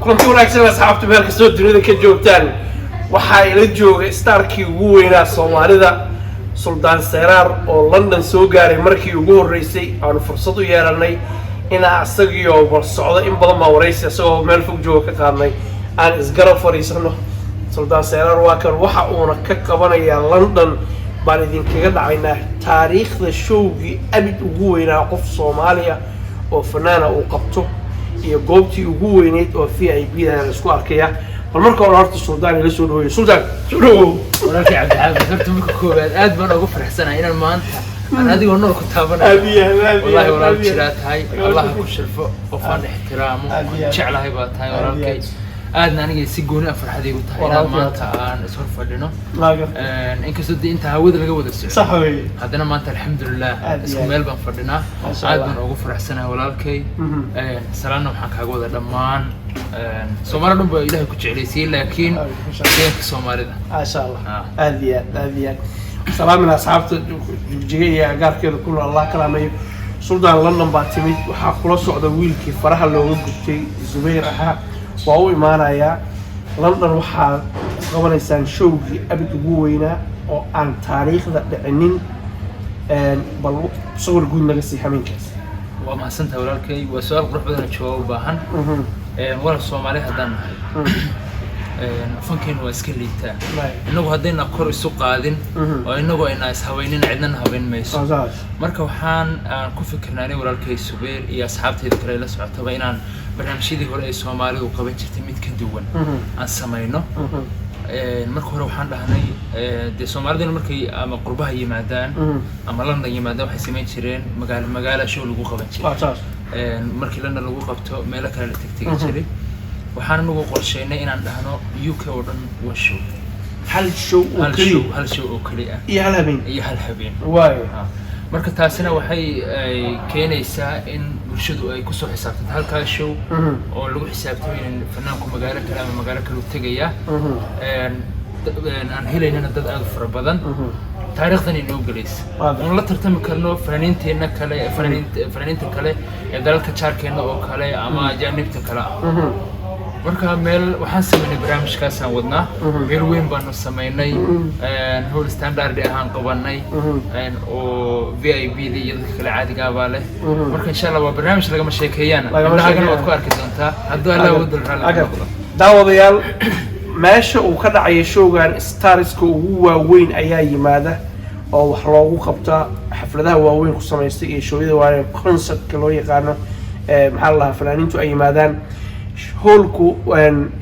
كنت وناكسنا أصحابتي مالك سود دنيا كجوبتان waxaa ila jooga starkii ugu weynaa Soomaalida Sultan Seraar oo London soo gaaray markii ugu horeysay aan fursad u yeelanay in asagiyo bal socdo in badan ma wareysi asagoo meel fog jooga ka qaadnay aan isgarab fariisano Sultan Seraar waa kan waxa uu ka qabanaya London baan idinkaga dhacaynaa taariikhda showgii abid ugu weynaa qof Soomaaliya oo fanaana uu qabto iyo goobtii ugu weyneed oo VIP ah isku arkaya marka hore horta Sultan ila soo dhaweeyay Sultan soo dhawow walaalkay Cabdi horta marka koobaad aad baan ugu faraxsanahay inaan maanta aan adiga nool ku taabanayo wallahi walaalkay jiraatahay Allah ku sharfo qofaan ixtiraamo jeclahay baa tahay walaalkay aadna aniga si gooni ah farxadaygu tahay inaan maanta aan isoo fadhino inkastoo inta hawada laga wada socdo sax weey haddana maanta alxamdulillah isku meel baan fadhinaa aad baan ugu faraxsanahay walaalkay salaana waxaan kaaga wada dhammaan Soomaalidu dhanba Ilaahay ku jecleysay laakiin deegaanka Soomaalida ma sha Allah aad iyo salaamina asxaabta jigjiga gaarkeeda kullu Allah kalaameeyo Sultan London baa timid waxa kula socda wiilkii faraha looga gubtay Zubayr ahaa waa u imaanaya London waxa qabanaysan showgii abid ugu weynaa oo aan taariikhda dhicinin bal sawir guud naga sii xameenkaas waa ma santa walaalkay waa su'aal qurux badan oo u baahan wala Soomaali haddaan nahay fankeenu waa iska liitaa inagu haddayna kor isu qaadin oo inagu ayna is haweynin cidna haweyn mayso marka waxaan ku fikirnaanay walaalkay Zubayr iyo asxaabtayda kale la socotaba inaan barnaamijyadii hore ee Soomaalidu qaban jirtay mid ka duwan aan sameeyno marka hore waxaan dhahnay de Soomaalidu markay ama qurbaha yimaadaan ama London yimaadaan waxay sameyn jireen magaalo show lagu qaban jiray markii London lagu qabto meel kale la tagtay jiray waxaan nagu qorsheynay inaan dhahno UK oo dhan waa show hal show oo kaliya iyo hal habeen waay marka taasina waxay keenaysaa in bulshadu ay ku soo xisaabtanto halka show oo lagu xisaabtamo in fanaanku magaalo kale ama magaalo kale u tagaya aan helaynana dad aad u fara badan taariikhdan inoo galaysa aan la tartami karno fanaaniinteena kale fanaaniinta kale ee dalalka jaarkeena oo kale ama ajaanibta kale marka meel waxaan sameynay barnaamijkaas aan wadnaa meel weyn baanu sameynay hool standard ahaan qabanay oo VIP iyo dadka kale caadiga ah leh marka insha Allah waa barnaamij laga sheekeeyana lagana wad ku arki doontaa haddii Allah wada raalli daawadayaal meesha uu ka dhacay showgan starska ugu waaweyn ayaa yimaada oo wax loogu qabtaa xafladaha waaweyn ku sameystay iyo showada waaweyn concert loo yaqaano maxaa la fanaaniintu ay yimaadaan hoolku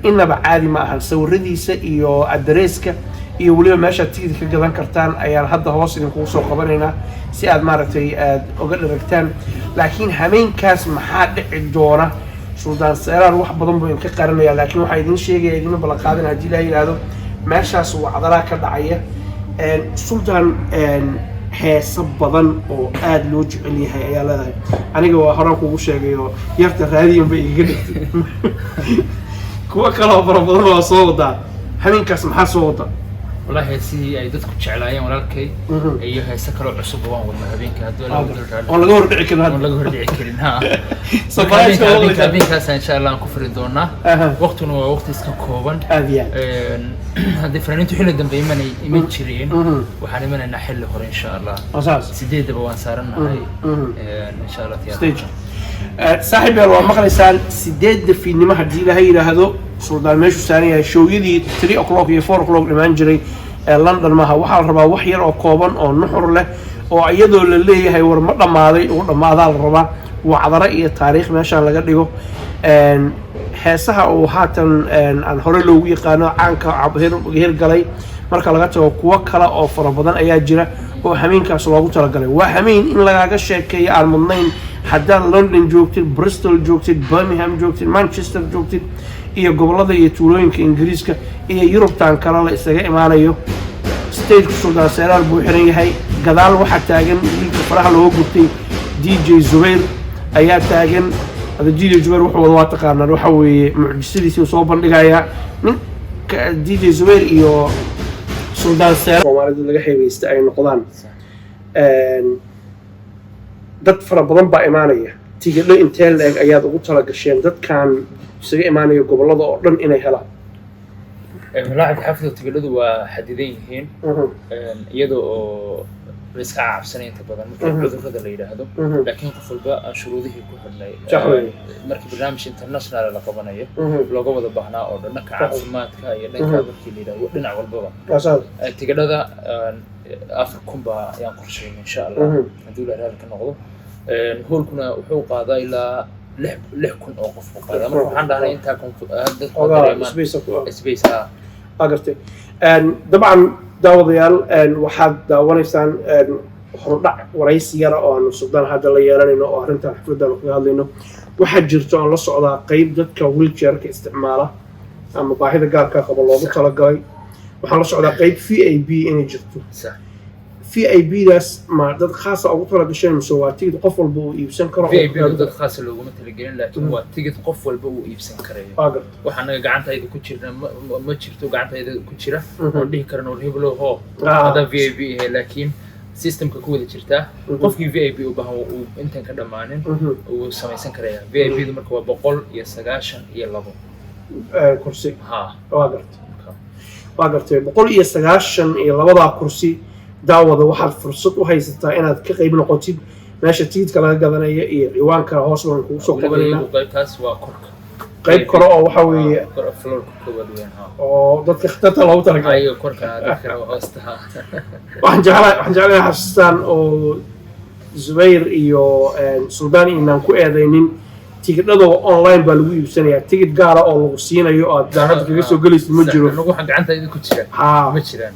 inaba caadi ma aha sawiradiisa iyo addresska iyo waliba meesha tigid ka gadan kartaan ayaan hadda hoos idinku soo qabanaynaa si aad maaragtay aad uga dharagtaan laakiin hameenkaas maxaa dhici doona Sultan Seraar wax badan buu ka qaranaya laakiin waxa idin sheegay idin bala qaadan hadii la yiraahdo meeshaas waa cadala ka dhacaya Sultan heesa badan oo aad loo jecel yahay ayaa leedahay aniga waa horaan kugu sheegay oo yarta raadiyan bay iga dhigtay kuwa kale oo badan oo soo wada hameenkaas maxaa soo wada والله سي أي دتك شعلايين ولكن أيها سكروا عصب وان والمهابين كهدول ولا جور دعك ولا جور دعك ها صباحك كابين كاس إن شاء الله نكفر الدورنا وقتنا ووقت إسكان كوبان هذه فرنين تحل الدم بيمن يمين شرين وحنا من نحل هور إن شاء الله أساس سديد بوان صارنا هاي إن شاء الله تيار صاحب يا روح مخلصان سديد في نما هدي له هي هذا Sultan meeshu saaniya showgii 3 o'clock iyo 4 o'clock imaan jiray London ma waxa la rabaa wax yar oo kooban oo nuxur leh oo iyadoo la leeyahay war ma dhamaaday oo dhamaada la rabaa wacdara iyo taariikh meesha laga dhigo heesaha oo haatan aan hore loogu yaqaano caanka abheer galay marka laga tago kuwa kale oo fara badan ayaa jira oo hameenkaas loogu talagalay waa hameen in lagaga sheekeeyo aan mudnayn haddaan London joogtid Bristol joogtid Birmingham joogtid Manchester joogtid iyo gobolada iyo tuulooyinka Ingiriiska iyo Yurubtan kale la isaga imaanayo stage Sultan Seraar buu xiran yahay gadaal waxa taagan wiilka faraha loo gubtay DJ Zubayr ayaa taagan DJ Zubayr wuxuu wada taqaanaa waxa weeye mucjisadiisa soo bandhigaya ninka DJ Zubayr iyo Sultan Seraar Soomaalidu laga xeebaysta ay noqdaan dad fara badan baa imaanaya tigidho intee leeg ayaad ugu tala gasheen dadkan isaga imaanayo gobollada oo dhan inay helaan ملاعب حفلة تقلده وحديدين هين يدو بس كعب سنة أنت بدل ممكن عذر هذا اللي يرهده لكن قفل بقى شروطه كلها مركب برنامج انترناشنال على قبناية لو قبض بحنا أو لنك عاصمات كاي لنك هذا كلي ده ولنا والبابا تقلده أفركم بقى ينقر شيء إن شاء الله ندول على هذا النقطة هو كنا وحوق هذا إلى لحكن أوقف وقال أمر وحنا على أنت كنت هذا سبيس أقرتي طبعا داوديال waxaad daawanaysaan hordhac waraysi yar oo aan Suudaan hadda la yeelanayno oo arrintan xafladan ku hadlayno waxa jirto aan la socdaa qayb dadka wheelchair-ka isticmaala ama baahida gaarka qaba loogu talagalay waxaan la socdaa qayb VAB inay jirto VAB-daas ma dad khaas ah ugu talagashay mise waa tigid qof walba uu iibsan karo VAB dad khaas ah looguma talagelin laakiin waa tigid qof walba uu iibsan karayo waxaana gacantayda ku jirna ma jirto gacantayda ku jira oo dhihi karno heblo ho hada VAB laakiin systemka ku wada jirta qofkii VAB u baahan uu intan ka dhamaanin uu samaysan karaya VAB marka waa 192 kursi waa gartay 192 kursi daawada waxaad fursad u haysataa inaad ka qayb noqotid meesha tigidhka laga gadanayo iyo ciwaanka hoos baan kugu soo qabanayna qaybtaas waa korka qayb kale oo waxa weeye oo dadka khatarta loogu talagalay ayo korka dadka hoostaha waxaan jeclahay xasuustaan oo Zubayr iyo Suudaan inaan ku eedaynin tigidhada online baa lagu iibsanayaa tigidh gaar ah oo lagu siinayo oo daaqad kaga soo galaysid ma jiro anagu waxaan gacantayda ku jira ma jiraan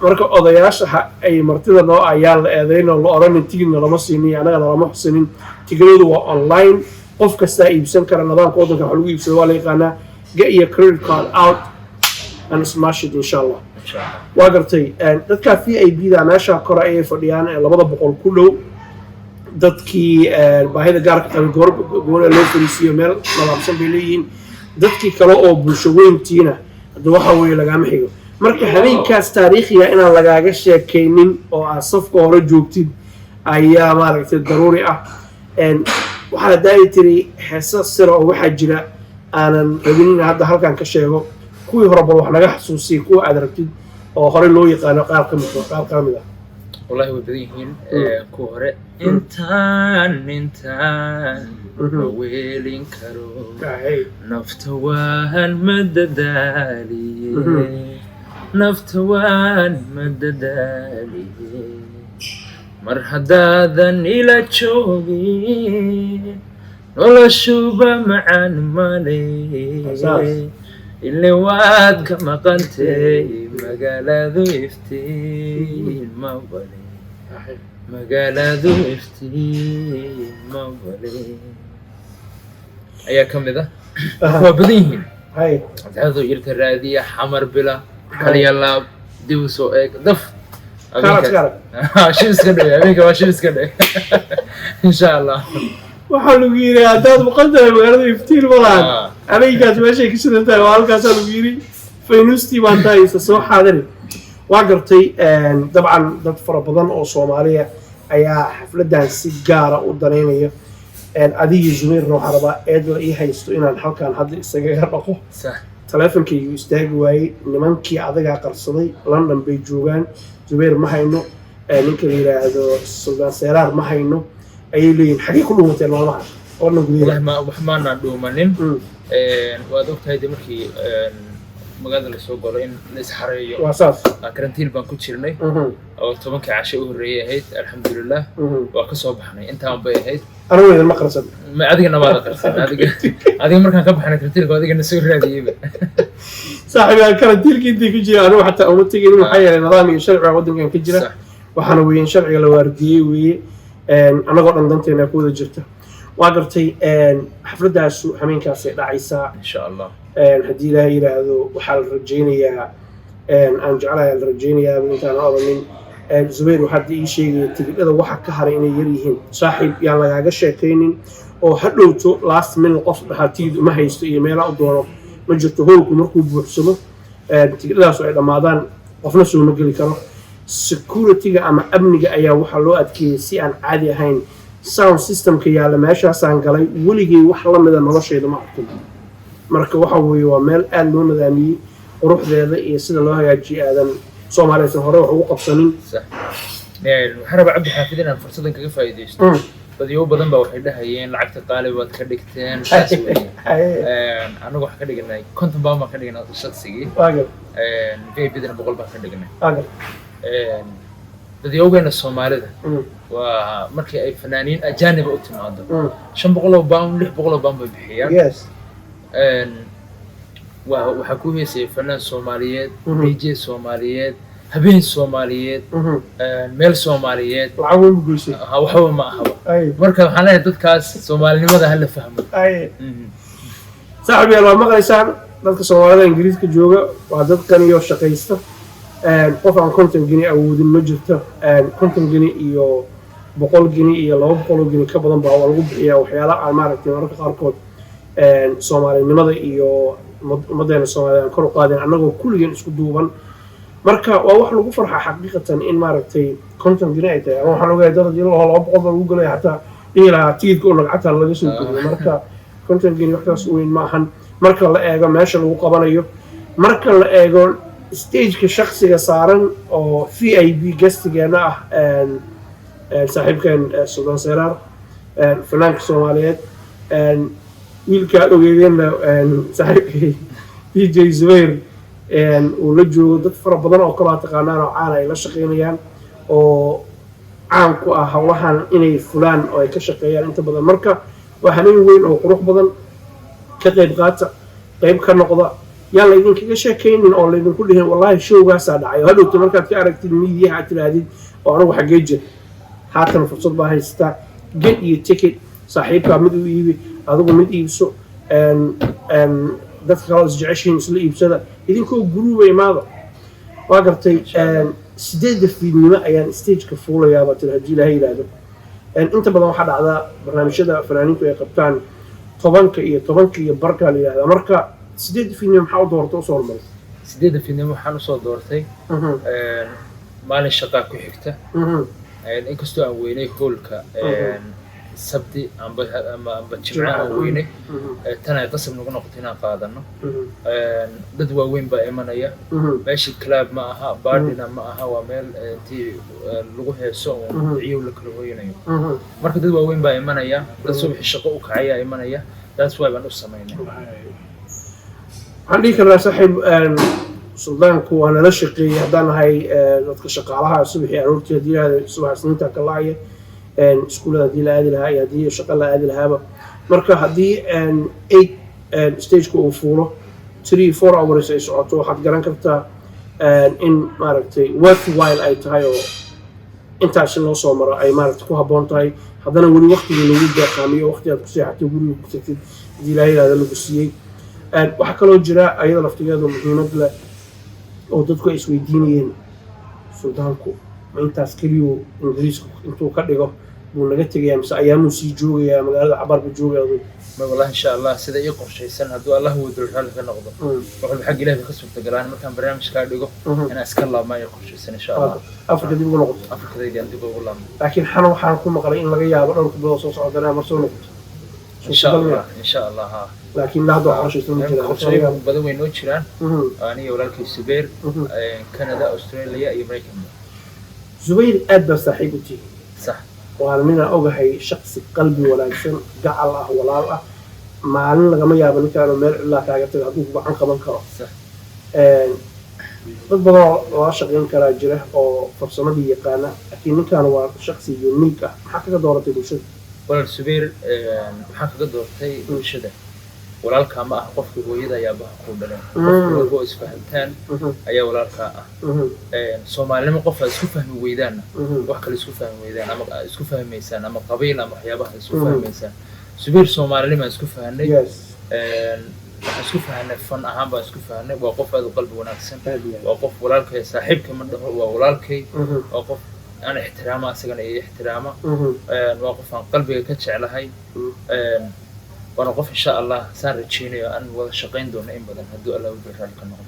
marka odayaasha ay martida noo ayaan la eedayno la oranin tigidhna lama siinin anaga lama xusanin tigidhadu waa online qof kasta iibsan kara nidaamka waddanka waxa lagu iibsado waa la yaqaanaa get your credit card out and smash it inshallah waa gartay dadka VAB-da meesha kore ay fadhiyaan 200 ku dhow dadkii baahida gaarka qaba goor loo fariisiyo meel nadaamsan bay leeyihiin dadkii kale oo bulsho weyntiina hadda waxa weeye lagama xigo marka habeenkaas taariikhiga inaan lagaaga sheekaynin oo aad safka hore joogtid ayaa maaragtay daruuri ah waxaa daai tiri heesa sira oo waxaa jira aanan rabin hadda halkan ka sheego kuwii hore bal wax naga xasuusiyay kuwa aad rabtid oo hore loo yaqaano qaar ka mid ah والله وبديهين كورة إنتان ويلين كرو نفتوان مددالي نفتوان مددالي مرحدادا إلى تشوغي ولا شوبة معان مالي اللي واد كما قلتي مقالة يفتين موالي مقالة يفتين موالي أيا كم ذا؟ هو بديهين هاي هذا يلك الرادية حمر بلا خلي الله ديوسو إيك دف كارت شو اسكني أبيك ما شو اسكني إن شاء الله waxaa lagu yiri hadaad muqaddam magaalada iftiin walaan alaygaas meeshay ka shidantahay waa halkaas lagu yiri faynusti baan taayisa soo xaadari waa gartay dabcan dad fara badan oo Soomaaliya ayaa xafladan si gaar ah u dareemaya adiga Zubayrna waxa rabaa eedla ii haysto inaan halkan hadda isaga dhaqo telefonkaygu istaagi waayay nimankii adaga qarsaday London bay joogaan Zubayr ma hayno ninka la yiraahdo Suldaan Seeraar ma hayno أي لين حقيقة كله مثل ما معه والله والله ما نادو منين وادوك هيدا مركي مقادة السوق قالين ليس حرية واساس كرنتين بانكو تشيرني أو طبعا كعشاء الرية هيت الحمد لله وكسب حني أنت عم بيه هيت أنا وين المقرصة ما أديك أنا ما أقرص أديك مركان كب حنا كرنتين وأديك النسور هذه صاحب الكرنتين كنتي كجري أنا حتى أمور تيجي من حياة نظامي شرع ودن كان كجري وحنا وين شرع الوردي وي أنا قلنا دمتنا كود جرته وقرتي حفلة حمين كاسة دعيسة إن شاء الله هدي لا يرادو وحال رجينيا أنجعلها الرجينيا من كان أظن زبير وحد شيء تقول هذا واحد كهرين يريهن صاحب يعني لا جشة كينين أو حلو تو لاست من القصد حتيد ما هيستوي ما لا أدوره ما جرته هو كمركوب بحسبه تقول هذا سؤال رمضان قفنا سو مجلي كره security ama amniga ayaa waxa loo adkeeyay si aan caadi ahayn sound system ka yaala meeshaas aan galay waligii wax la mid ah noloshayda ma arkin marka waxa weeye waa meel aad loo nadaamiyey quruxdeeda iyo sida loo hagaajiyay aadan Soomaaliyeed hore wax ugu qabsanin صح waxaan rabaa cabdi xaafid inaan fursadan kaga faa'iideysto dadyo badan baa waxay dhahayeen lacagta qaali baad ka dhigteen anagu wax ka dhignay konton baan ka dhignay shaqsigii VIPdana 100 baan ka dhignay dadyogeena Soomaalida waa markii ay fanaaniin ajaanib u timaado 500 pound 600 pound bay bixiyaan waxa ku heesay fanaan Soomaaliyeed DJ Soomaaliyeed habeen Soomaaliyeed meel Soomaaliyeed lacag u goysay waxba ma ahaba marka waxaan leeyahay dadkaas Soomaalinimada hal la fahmo saaxiib yar maqlaysaan dadka Soomaalida Ingiriiska jooga waa dad kan iyo shaqaysta qof aan konton gini awoodin ma jirto konton gini iyo 100 gini iyo 200 gini ka badan baa lagu bixiyaa waxyaalaha aan maaragtay mararka qaarkood Soomaalinimada iyo ummadeena Soomaaliyeed kor u qaadeen annagoo kulligeen isku duuban marka waa wax lagu farxa xaqiiqatan in maaragtay konton gini ay tahay waxaan ogahay dad ilaa 200 lagu galay xataa ilaa tiidka oo lacagta laga soo gudbiyo marka konton gini waxaas weyn ma ahan marka la eego meesha lagu qabanayo marka la eego stage-ka shakhsiga saaran oo VIP guestigeena ah saaxiibkan Suldaan Seraar fanaanka Soomaaliyeed wiilka ogeeyeen saaxiibkii DJ Zubair uu la joogo dad fara badan oo kala taqaanaan oo caan ay la shaqeynayaan oo caan ku ah hawlahan inay fulaan oo ay ka shaqeeyaan inta badan marka waa habeen weyn oo qurux badan ka qayb qaata qayb ka noqda yaa la idinkaga sheekaynin oo la idinku dhihin wallahi showgaasaa dhacay hadhowta markaad ka aragtid miidiyaha aad tirahdid oo anagu xaggee jir haatan fursad baa haystaa get iyo ticket saaxiibkaa mid u iibi adigu mid iibso dadka kale isjeceshiin isla iibsada idinkoo guruuba imaada waa gartay 8 fiidnimo ayaan stage-ka fuulayaaba tir haddii ilaahay yidhaahdo inta badan waxaa dhacdaa barnaamijyada fanaaniintu ay qabtaan 10 iyo barka la yidhahdaa marka 8 fiidnimo maxaa u doortay usoo hormaray 8 fiidnimo waxaan usoo doortay maalin shaqaa ku xigta inkastoo aan weynay hoolka sabti amba jimcaha weynay tan ay qasab nagu noqotay inaan qaadano dad waaweyn baa imanaya meeshii club ma aha baadhina ma aha waa meel intii lagu heeso oo ciyow la kala hooyanayo marka dad waaweyn baa imanaya dad subaxi shaqo u kacaya imanaya that's why baan u sameynay waxaan dhihi karnaa saaxiib suldaanku waa nala shaqeeyey haddaan nahay dadka shaqaalaha subaxii aroortii haddii yidhahda subax isniinta ka lacaya iskuulada haddii la aadi lahaa iyo haddii shaqo la aadi lahaaba marka haddii 8 stageka uu fuulo 3-4 hours ay socoto waxaad garan kartaa in maaragtay worthwhile ay tahay oo intaasi loo soo maro ay maaragtay ku habboon tahay haddana weli waqtigii lagu deeqaamiyo waqti aad ku seexatay guriga ku tagtid haddii ilaahay yidhahda lagu siiyey waxaa kaloo jira ayada laftigeedu muhiimad leh oo dadku ay isweydiinayeen suldaanku ma intaas keliyu ingiriisku intuu ka dhigo buu naga tegayaa mise ayaamuu sii joogayaa magaalada cabaarba joogaya ما والله إن شاء الله سيدا يقر شيء سنة هدو الله هو دول حالك النقضة وحب حق إلهي بخصوص تقران مركان برنامج كارديقو أنا أسكر الله ما يقر شيء سنة إن شاء الله أفريقيا دي بقول نقطة أفريقيا دي عندي بقول الله لكن حنا كل مقالين لقيا بقول كبر صوص عندنا مرسول نقطة إن شاء الله إن شاء الله ها لكن لا دعوة شيء سنة كذا شيء بدو وين نوتشران أنا ولا الكي سبير كندا أستراليا أمريكا زبير أدى صاحبتي صح وأنا من أوجه شخص قلبي ولا إنسان جعل الله ولا الله maalin lagama yaabo ninkaan meel ilaa kaaga tagay hadduu gacan qaban karo dad badan oo la shaqeyn karaa jira oo farsamadii yaqaana laakiin ninkaan waa shakhsi unique ah maxaa kaga dooratay bulshada walaal subeer maxaa kaga doortay bulshada walaalkaa ma ah qofka hooyada ayaa baha ku dhaleen qofka oo isfahantaan ayaa walaalkaa ah soomaalinimo qof aad isku fahmi weydaanna wax kale isku fahmi weydaan ama isku fahmaysaan ama qabiil ama waxyaabaha isku fahmaysaan سبير سومالي ما اسكو فهني اسكو فهني فن اهم با اسكو فهني وقف هذا قلب وناكسن وقف ولالك صاحبك من هو ولالك وقف انا احترامه اسغن اي احترامه وقف عن قلبي كجعلهي وانا قف ان شاء الله سان رجينيو ان ودا شقين دون ان بدن هدو الله وبركاته كنقد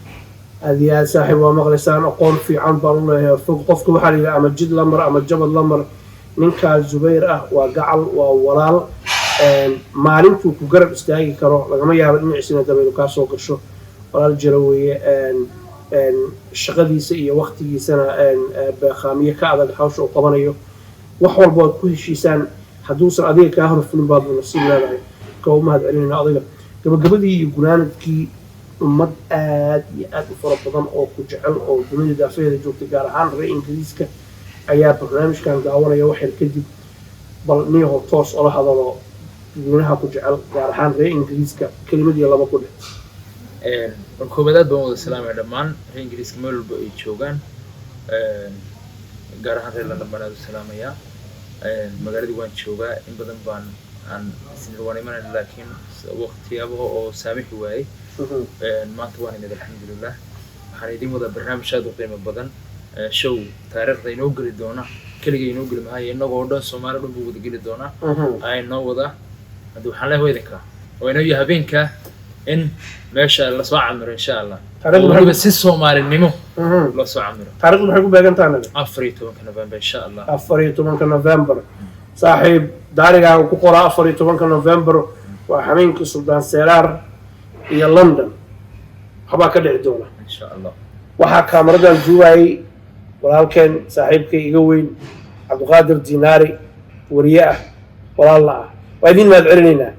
هذه يا صاحب ومغلسان اقول في عنبر الله فوق قفك وحالي اما جد لمر اما جبل لمر ninka Zubayr ah waa gacal waa walaal maalintuu ku garab istaagi karo lagama yaabo dhinaciisina dabaylu kaa soo gasho walaal jira weeye shaqadiisa iyo waqtigiisana beeqaamiye ka adag hawsha uu qabanayo wax walba aad ku heshiisaan hadduusan adiga kaa horfulin baad nasiib leedahay ka u mahad celinayna adiga gabagabadii iyo gunaanadkii ummad aad iyo aad u fara badan oo ku jecel oo dunida daafeeda joogtay gaar ahaan reer ingiriiska ayaa barnaamijkan daawanaya waxyar kadib bal niyaho toos ola hadalo dadweynaha ku jecel gaar ahaan reer ingiriiska kelimadii laba ku dheh koobaad baan wada salaamay dhammaan reer ingiriiska meel walba ay joogaan gaar ahaan reer London baan u salaamayaa magaaladii waan joogaa in badan baan aan isnirwaan imanayna laakiin waqtiyaabo oo saamixi waayay maanta waan imid alxamdulilah waxaan idin wadaa barnaamij aad u qiimo badan show taariikhda inoo geli doona keliga inoo geli maayo inagoo dhan Soomaali dhan buu wada geli doonaa ay noo wada hadda waxaan leeyahay idinka oo inoo yahay habeenka in meesha la soo camiro insha Allah taariikhda si Soomaalinimo la soo camiro taariikhdu maxay ku beegan tahay 14 November insha Allah 14 November saaxiib daariga ku qoraa 14 November waa habeenkii Suldaan Seraar iyo London waxba ka dhici doona insha Allah waxaa kaamiradan duubay walaalkeen saaxiibkay iga weyn Cabduqaadir Dinaari wariye ah walaal ah waa idin mahad celinaynaa